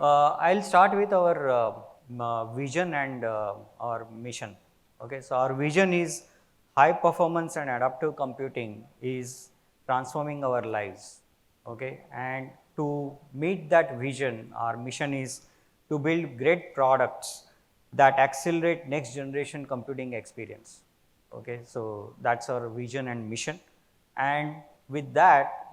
I'll start with our vision and our mission. Okay, so our vision is high performance and adaptive computing is transforming our lives. Okay, and to meet that vision, our mission is to build great products that accelerate next generation computing experience. Okay, so that's our vision and mission. And with that,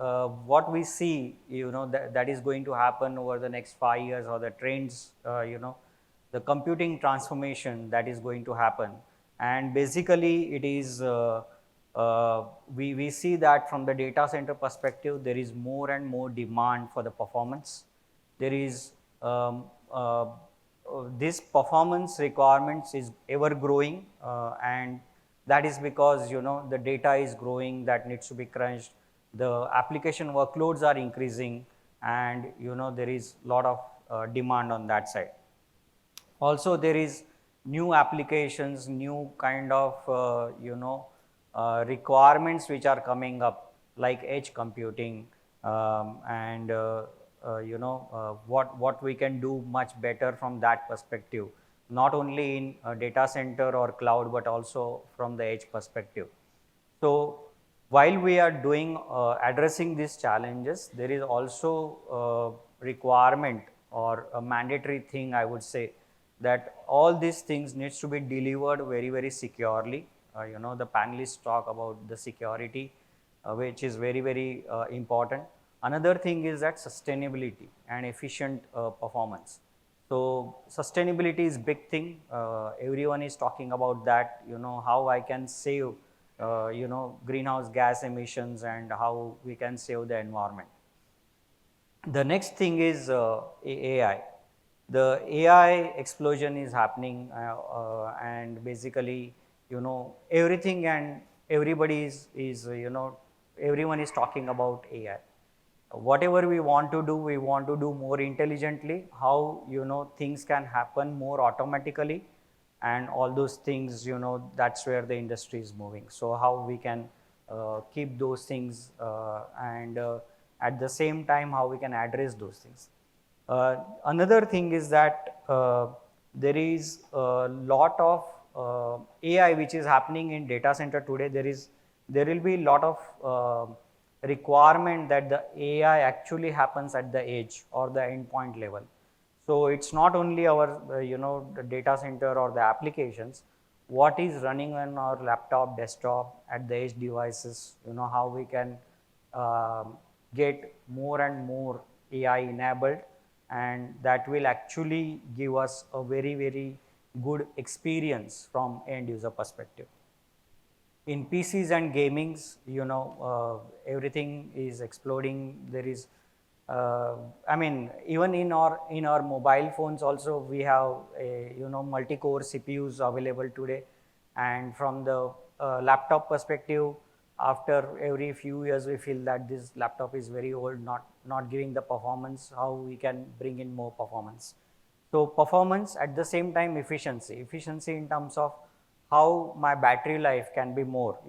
what we see, that is going to happen over the next 5 years, or the trends, the computing transformation that is going to happen. And basically it is, we see that from the data center perspective, there is more and more demand for the performance. There is this performance requirements is ever growing, and that is because the data is growing that needs to be crunched, the application workloads are increasing, and there is lot of demand on that side. Also there is new applications, new kind of requirements which are coming up, like edge computing, and what we can do much better from that perspective, not only in a data center or cloud, but also from the edge perspective. So while we are doing addressing these challenges, there is also requirement or a mandatory thing, I would say, that all these things needs to be delivered very, very securely. The panelists talk about the security, which is very, very important. Another thing is that sustainability and efficient performance. So sustainability is big thing. Everyone is talking about that. How I can save, greenhouse gas emissions, and how we can save the environment. The next thing is AI. The AI explosion is happening, and basically, everything and everybody is everyone is talking about AI. Whatever we want to do, we want to do more intelligently. How things can happen more automatically, and all those things. That's where the industry is moving. So how we can keep those things, and at the same time how we can address those things. Another thing is that there is a lot of AI which is happening in data center today. There will be a lot of requirement that the AI actually happens at the edge or the endpoint level. So it's not only our the data center or the applications, what is running on our laptop, desktop, at the edge devices. How we can get more and more AI enabled, and that will actually give us a very, very good experience from end user perspective. In PCs and gamings, everything is exploding. There is, I mean, even in our mobile phones also, we have a, multi-core CPUs available today. And from the laptop perspective, after every few years, we feel that this laptop is very old, not giving the performance. How we can bring in more performance? So performance, at the same time efficiency in terms of how my battery life can be more.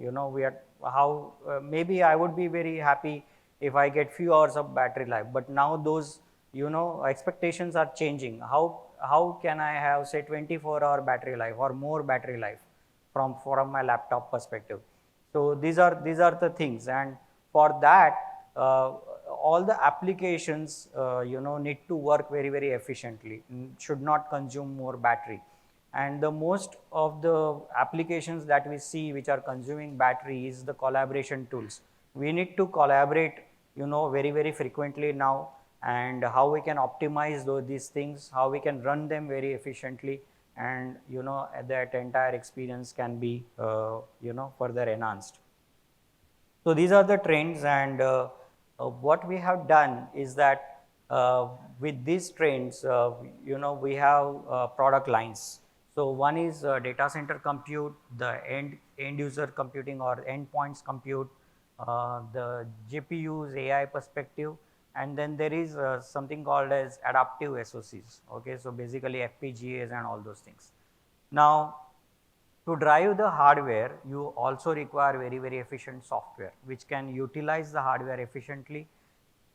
Maybe I would be very happy if I get few hours of battery life, but now those expectations are changing. How can I have, say, 24-hour battery life or more battery life from my laptop perspective? So these are the things, and for that all the applications need to work very, very efficiently, should not consume more battery. And the most of the applications that we see which are consuming battery is the collaboration tools. We need to collaborate very, very frequently now, and how we can optimize these things, how we can run them very efficiently, and that entire experience can be further enhanced. So these are the trends, and what we have done is that with these trends, we have product lines. So one is data center compute, the end user computing or endpoints compute, the GPUs, AI perspective, and then there is something called as adaptive SoCs. Okay, so basically FPGAs and all those things. Now, to drive the hardware, you also require very, very efficient software which can utilize the hardware efficiently,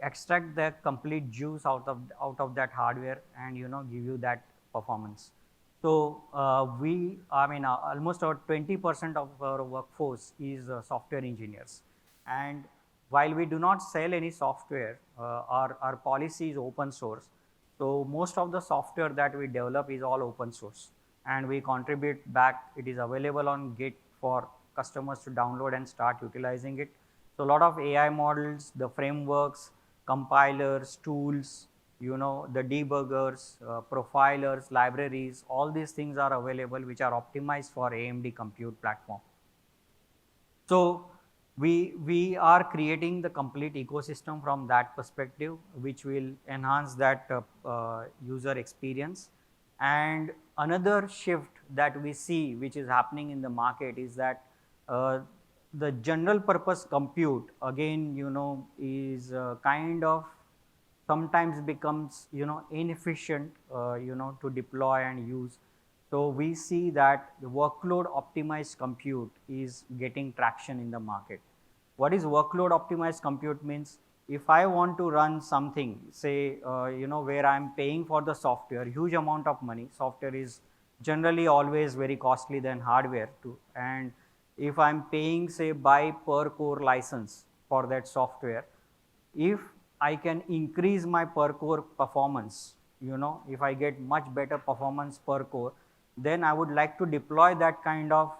extract the complete juice out of that hardware and give you that performance. So I mean, almost about 20% of our workforce is software engineers, and while we do not sell any software, our policy is open source. So most of the software that we develop is all open source, and we contribute back. It is available on Git for customers to download and start utilizing it. So a lot of AI models, the frameworks, compilers, tools, the debuggers, profilers, libraries, all these things are available which are optimized for AMD compute platform. So we are creating the complete ecosystem from that perspective, which will enhance that user experience. And another shift that we see, which is happening in the market, is that the general purpose compute again, is kind of sometimes becomes inefficient, to deploy and use. So we see that the workload optimized compute is getting traction in the market. What is workload optimized compute means? If I want to run something, say, where I'm paying for the software, huge amount of money. Software is generally always very costly than hardware too. And if I'm paying, say, by per core license for that software, if I can increase my per core performance, if I get much better performance per core, then I would like to deploy that kind of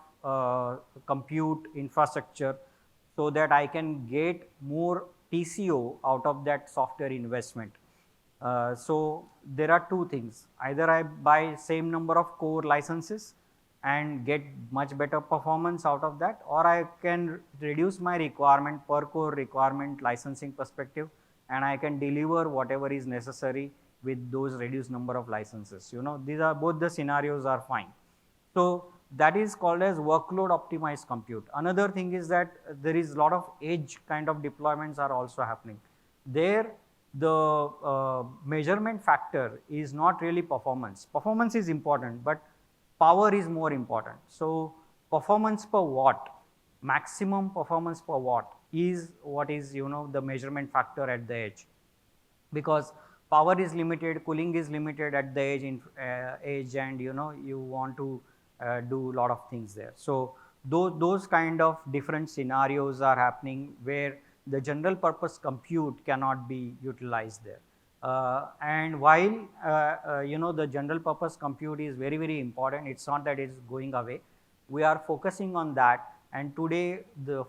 compute infrastructure so that I can get more TCO out of that software investment. So there are two things. Either I buy same number of core licenses and get much better performance out of that, or I can reduce my requirement, per core requirement licensing perspective, and I can deliver whatever is necessary with those reduced number of licenses. These are both the scenarios are fine. So that is called as workload optimized compute. Another thing is that there is a lot of edge kind of deployments are also happening. There, the measurement factor is not really performance. Performance is important, but power is more important. So performance per watt, maximum performance per watt is what is the measurement factor at the edge, because power is limited, cooling is limited at the edge, and you want to do a lot of things there. So those kind of different scenarios are happening where the general purpose compute cannot be utilized there. And while the general purpose compute is very, very important, it's not that it's going away. We are focusing on that, and today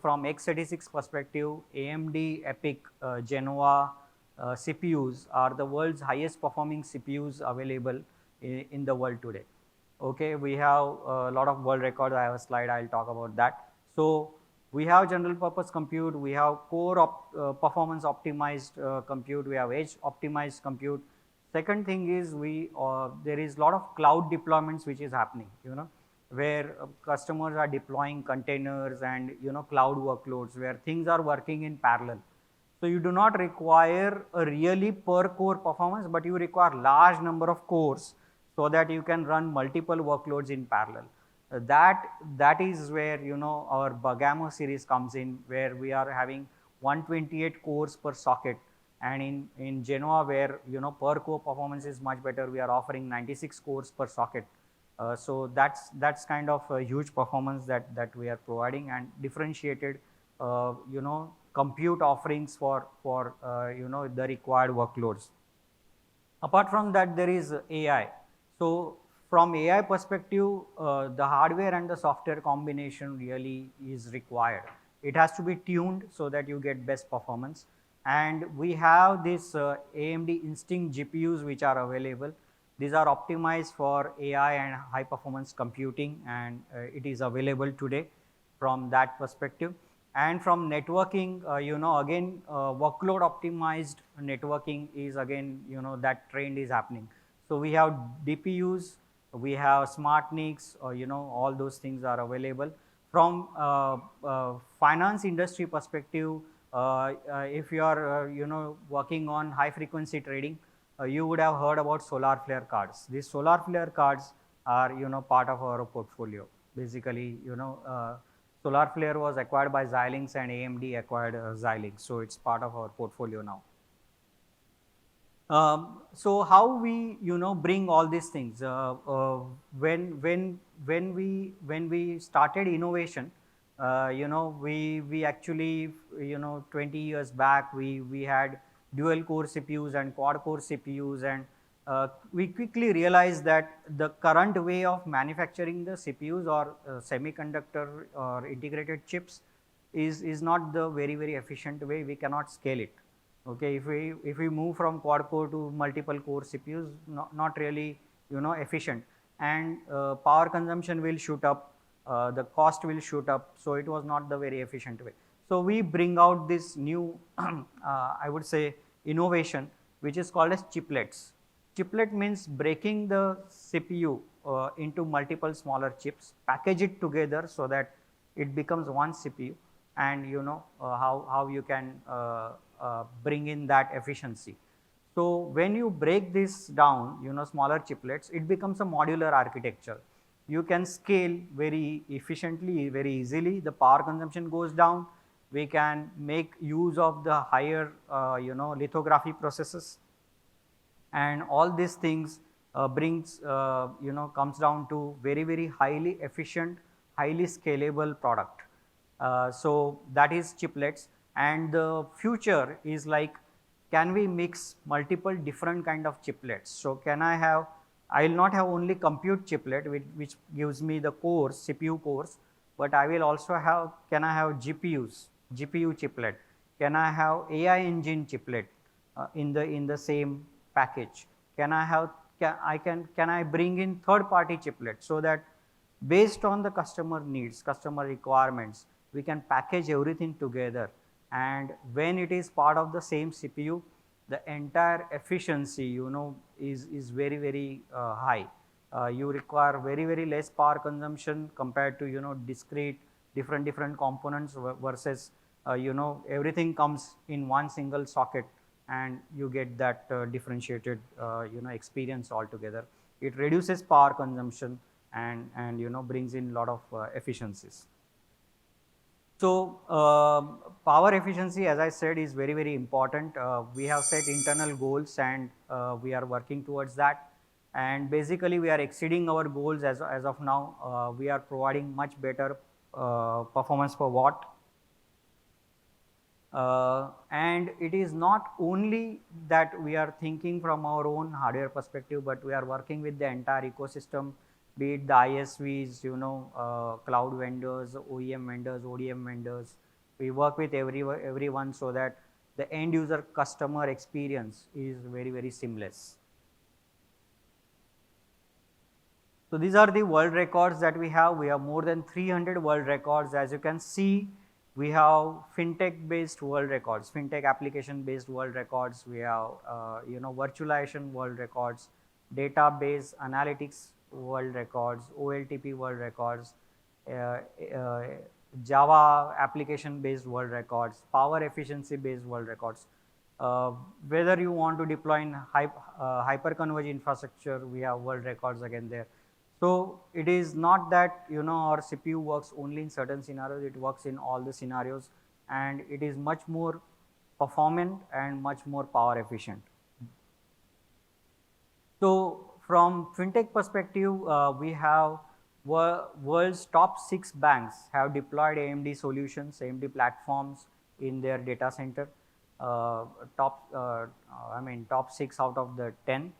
from x86 perspective, AMD EPYC Genoa CPUs are the world's highest performing CPUs available in the world today. Okay, we have a lot of world records. I have a slide, I'll talk about that. So we have general purpose compute, we have core performance optimized compute, we have edge optimized compute. Second thing is there is a lot of cloud deployments which is happening, where customers are deploying containers and cloud workloads where things are working in parallel. So you do not require a really per core performance, but you require large number of cores so that you can run multiple workloads in parallel. That is where our Bergamo series comes in, where we are having 128 cores per socket, and in Genoa, where per core performance is much better, we are offering 96 cores per socket. So that's kind of a huge performance that we are providing, and differentiated compute offerings for the required workloads. Apart from that, there is AI. So from AI perspective, the hardware and the software combination really is required. It has to be tuned so that you get best performance. And we have this AMD Instinct GPUs which are available. These are optimized for AI and high performance computing, and it is available today from that perspective. And from networking, again, workload optimized networking is again, that trend is happening. So we have DPUs, we have smart NICs, all those things are available. From finance industry perspective, if you are, working on high frequency trading, you would have heard about solar flare cards. These solar flare cards are, part of our portfolio. Basically, Solarflare was acquired by Xilinx and AMD acquired Xilinx. So it's part of our portfolio now. So how we bring all these things when we started innovation, we actually 20 years back we had dual core CPUs and quad core CPUs, and we quickly realized that the current way of manufacturing the CPUs or semiconductor or integrated chips is not the very efficient way. We cannot scale it. Okay, if we move from quad core to multiple core CPUs, not really efficient, and power consumption will shoot up, the cost will shoot up. So it was not the very efficient way. So we bring out this new, I would say, innovation, which is called as chiplets. Chiplet means breaking the CPU into multiple smaller chips, package it together so that it becomes one CPU, and how you can bring in that efficiency. So when you break this down, smaller chiplets, it becomes a modular architecture. You can scale very efficiently, very easily. The power consumption goes down. We can make use of the higher, lithography processes, and all these things comes down to very highly efficient, highly scalable product. So that is chiplets, and the future is like, can we mix multiple different kind of chiplets? So I will not have only compute chiplet, which gives me the cores, CPU cores, but I will also have, can I have GPU chiplet? Can I have AI engine chiplet in the same package? Can I bring in third party chiplet, so that based on the customer needs, customer requirements, we can package everything together, and when it is part of the same CPU, the entire efficiency is very high. You require very less power consumption compared to discrete different components versus everything comes in one single socket, and you get that differentiated experience altogether. It reduces power consumption and brings in a lot of efficiencies. So power efficiency, as I said, is very important. We have set internal goals, and we are working towards that. And basically, we are exceeding our goals as of now. We are providing much better performance per watt. And it is not only that we are thinking from our own hardware perspective, but we are working with the entire ecosystem, be it the ISVs, cloud vendors, OEM vendors, ODM vendors. We work with everyone so that the end user customer experience is very seamless. So these are the world records that we have. We have more than 300 world records. As you can see, we have fintech based world records, fintech application based world records. We have virtualization world records, database analytics world records, OLTP world records, Java application based world records, power efficiency based world records. Whether you want to deploy in hyperconverged infrastructure, we have world records again there. So it is not that our CPU works only in certain scenarios, it works in all the scenarios, and it is much more performant and much more power efficient. So from fintech perspective, we have world's top 6 banks have deployed AMD solutions, AMD platforms in their data center. Top 6 out of the 10.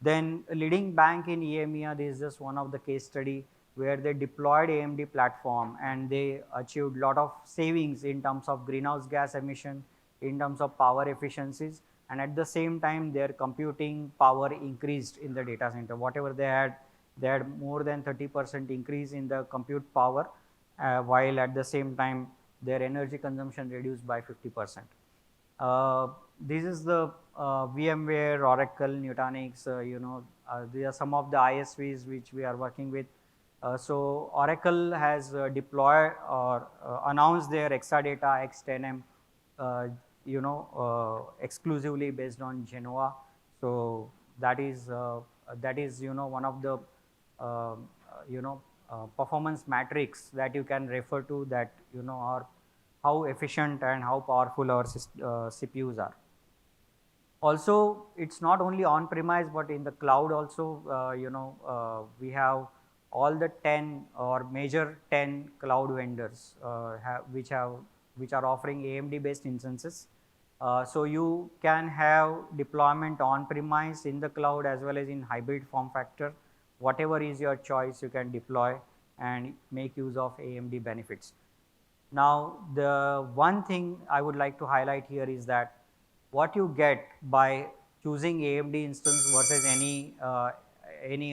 Then a leading bank in EMEA, this is just one of the case study where they deployed AMD platform and they achieved lot of savings in terms of greenhouse gas emission, in terms of power efficiencies, and at the same time their computing power increased in the data center. Whatever they had more than 30% increase in the compute power, while at the same time their energy consumption reduced by 50%. This is the VMware, Oracle, Nutanix, these are some of the ISVs which we are working with. So Oracle has deployed or announced their Exadata X10M, exclusively based on Genoa. So that is one of the performance matrix that you can refer to, that how efficient and how powerful our CPUs are. Also, it's not only on premise, but in the cloud also, we have all the 10 or major 10 cloud vendors which are offering AMD based instances. So you can have deployment on premise, in the cloud, as well as in hybrid form factor. Whatever is your choice, you can deploy and make use of AMD benefits. Now, the one thing I would like to highlight here is that what you get by choosing AMD instance versus any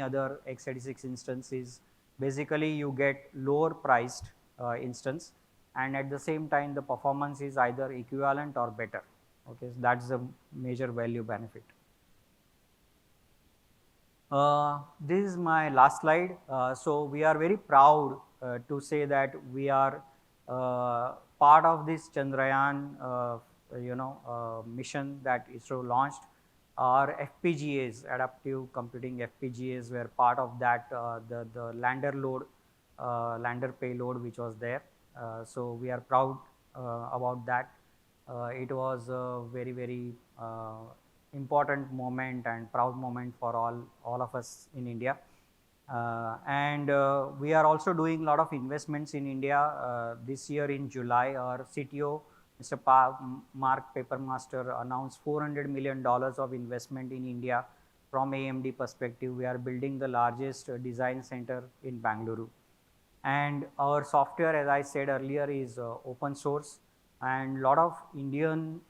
other x86 instance is basically you get lower priced instance, and at the same time the performance is either equivalent or better. Okay, so that's the major value benefit. This is my last slide. So we are very proud to say that we are part of this Chandrayaan, mission that ISRO launched. Our FPGAs, adaptive computing FPGAs, were part of that. The lander payload which was there. So we are proud about that. It was a very important moment and proud moment for all of us in India. And we are also doing a lot of investments in India. This year in July, our CTO, Mr. Mark Papermaster, announced $400 million of investment in India from AMD perspective. We are building the largest design center in Bangalore. And our software, as I said earlier, is open source, and a lot of Indian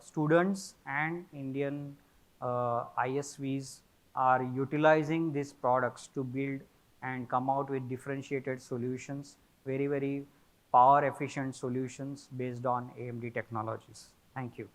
students and Indian ISVs are utilizing these products to build and come out with differentiated solutions, very power efficient solutions based on AMD technologies. Thank you.